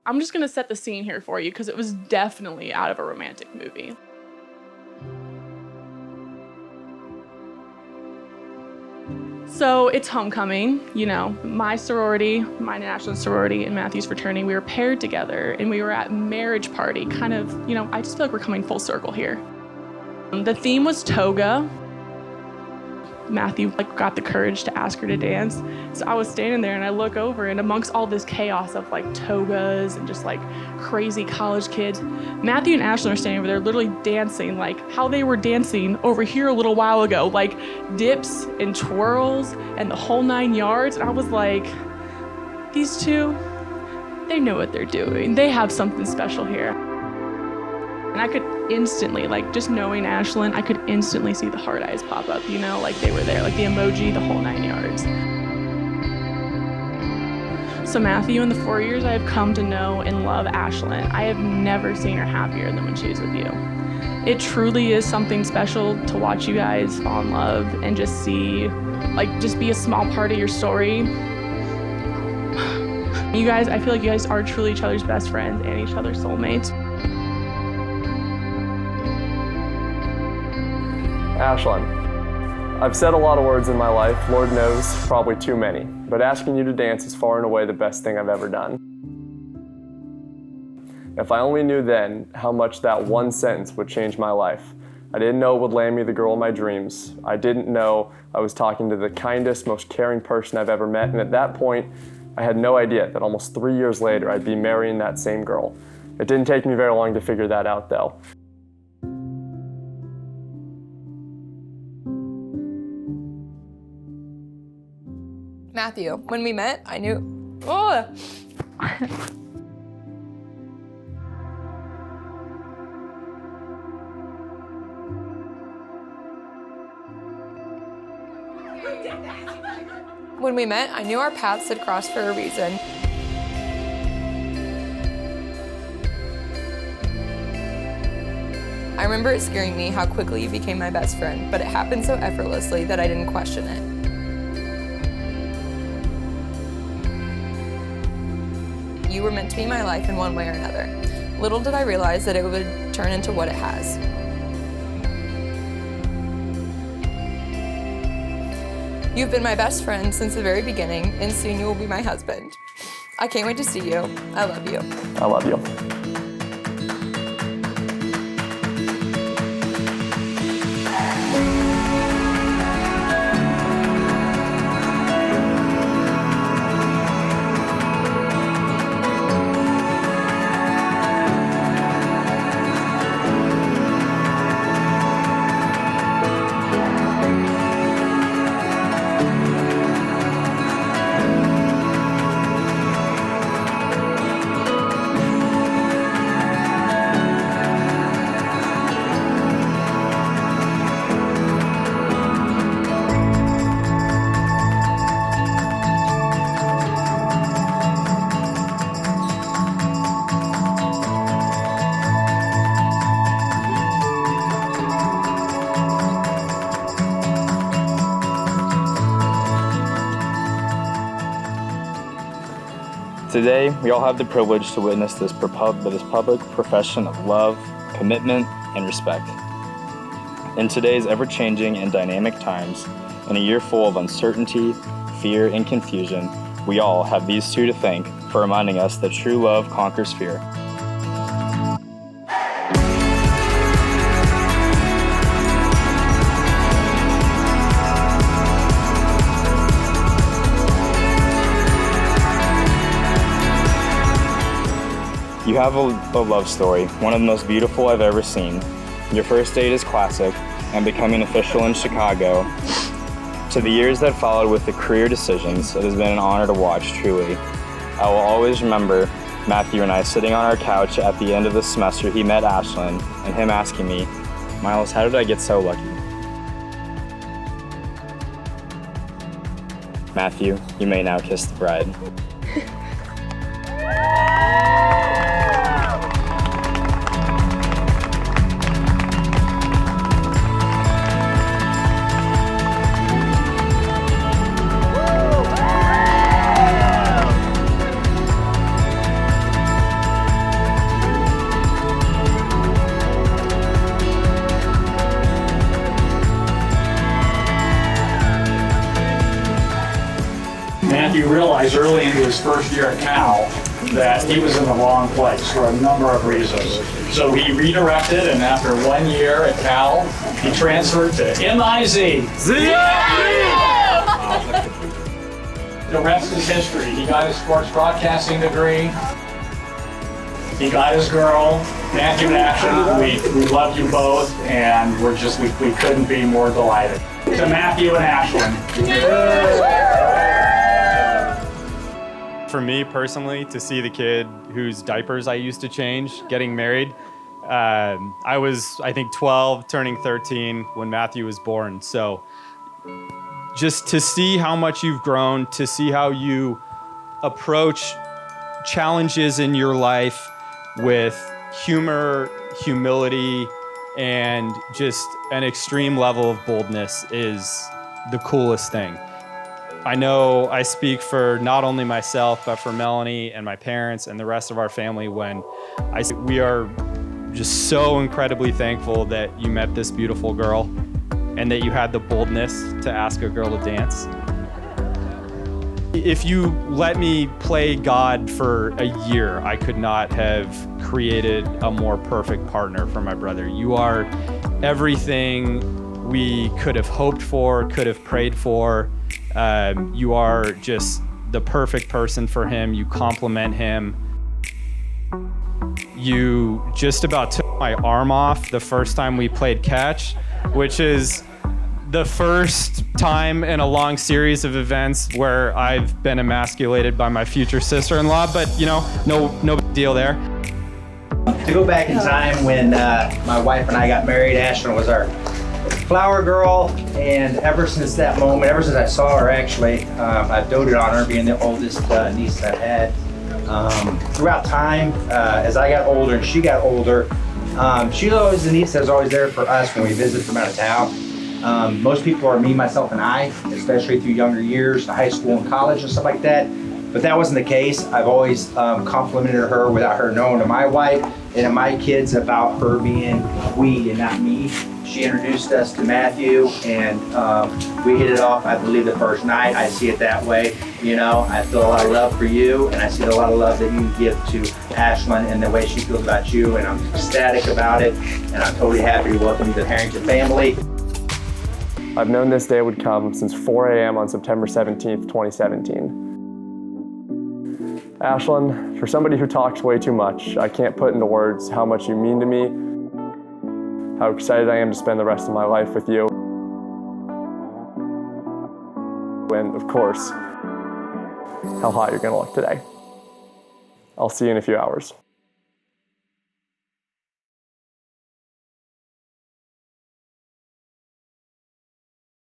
I'm just gonna set the scene here for you because it was definitely out of a romantic movie. So it's homecoming, you know, my sorority, mine and Ashlyn's sorority, and Matthew's fraternity, we were paired together and we were at marriage party, kind of, you know, I just feel like we're coming full circle here. The theme was toga. Matthew got the courage to ask her to dance. So I was standing there and I look over, and amongst all this chaos of togas and just crazy college kids, Matthew and Ashlyn are standing over there literally dancing like how they were dancing over here a little while ago, like dips and twirls and the whole 9 yards. And I was like, these two, they know what they're doing. They have something special here. And I could instantly, just knowing Ashlyn, I could instantly see the hard eyes pop up, you know, they were there, the emoji, the whole 9 yards. So Matthew, in the 4 years I have come to know and love Ashlyn, I have never seen her happier than when she's with you. It truly is something special to watch you guys fall in love and just see, just be a small part of your story. You guys, I feel like you guys are truly each other's best friends and each other's soulmates. Ashlyn, I've said a lot of words in my life, Lord knows, probably too many, but asking you to dance is far and away the best thing I've ever done. If I only knew then how much that one sentence would change my life. I didn't know it would land me the girl of my dreams. I didn't know I was talking to the kindest, most caring person I've ever met, and at that point, I had no idea that almost 3 years later I'd be marrying that same girl. It didn't take me very long to figure that out though. Matthew, when we met, I knew, oh. When we met, I knew our paths had crossed for a reason. I remember it scaring me how quickly you became my best friend, but it happened so effortlessly that I didn't question it. You were meant to be my life in one way or another. Little did I realize that it would turn into what it has. You've been my best friend since the very beginning, and soon you will be my husband. I can't wait to see you. I love you. I love you. Today, we all have the privilege to witness this public profession of love, commitment, and respect. In today's ever-changing and dynamic times, in a year full of uncertainty, fear, and confusion, we all have these two to thank for reminding us that true love conquers fear. You have a love story, one of the most beautiful I've ever seen. Your first date is classic, and becoming official in Chicago. To the years that followed with the career decisions, it has been an honor to watch, truly. I will always remember Matthew and I sitting on our couch at the end of the semester he met Ashlyn, and him asking me, "Miles, how did I get so lucky?" Matthew, you may now kiss the bride. realized early into his first year at Cal that he was in the wrong place for a number of reasons. So he redirected, and after 1 year at Cal, he transferred to MIZ. The rest is history. He got his sports broadcasting degree. He got his girl, Matthew and Ashlyn. We love you both, and we couldn't be more delighted. To Matthew and Ashlyn. For me personally, to see the kid whose diapers I used to change getting married, I was, I think, 12, turning 13 when Matthew was born. So just to see how much you've grown, to see how you approach challenges in your life with humor, humility, and just an extreme level of boldness is the coolest thing. I know I speak for not only myself, but for Melanie and my parents and the rest of our family when I say we are just so incredibly thankful that you met this beautiful girl and that you had the boldness to ask a girl to dance. If you let me play God for a year, I could not have created a more perfect partner for my brother. You are everything we could have hoped for, could have prayed for. You are just the perfect person for him. You compliment him. You just about took my arm off the first time we played catch, which is the first time in a long series of events where I've been emasculated by my future sister-in-law, but you know, no big deal there. To go back in time when my wife and I got married, Ashlyn was our flower girl, and ever since that moment, ever since I saw her actually, I've doted on her being the oldest niece I've had. Throughout time, as I got older and she got older, she was always the niece that was always there for us when we visited from out of town. Most people are me, myself, and I, especially through younger years, high school and college and stuff like that. But that wasn't the case. I've always complimented her without her knowing to my wife and to my kids about her being we and not me. She introduced us to Matthew, and we hit it off, I believe, the first night. I see it that way. You know, I feel a lot of love for you, and I see a lot of love that you give to Ashlyn and the way she feels about you, and I'm ecstatic about it, and I'm totally happy to welcome you to the Harrington family. I've known this day would come since 4 a.m. on September 17th, 2017. Ashlyn, for somebody who talks way too much, I can't put into words how much you mean to me, how excited I am to spend the rest of my life with you, and of course, how hot you're gonna look today. I'll see you in a few hours.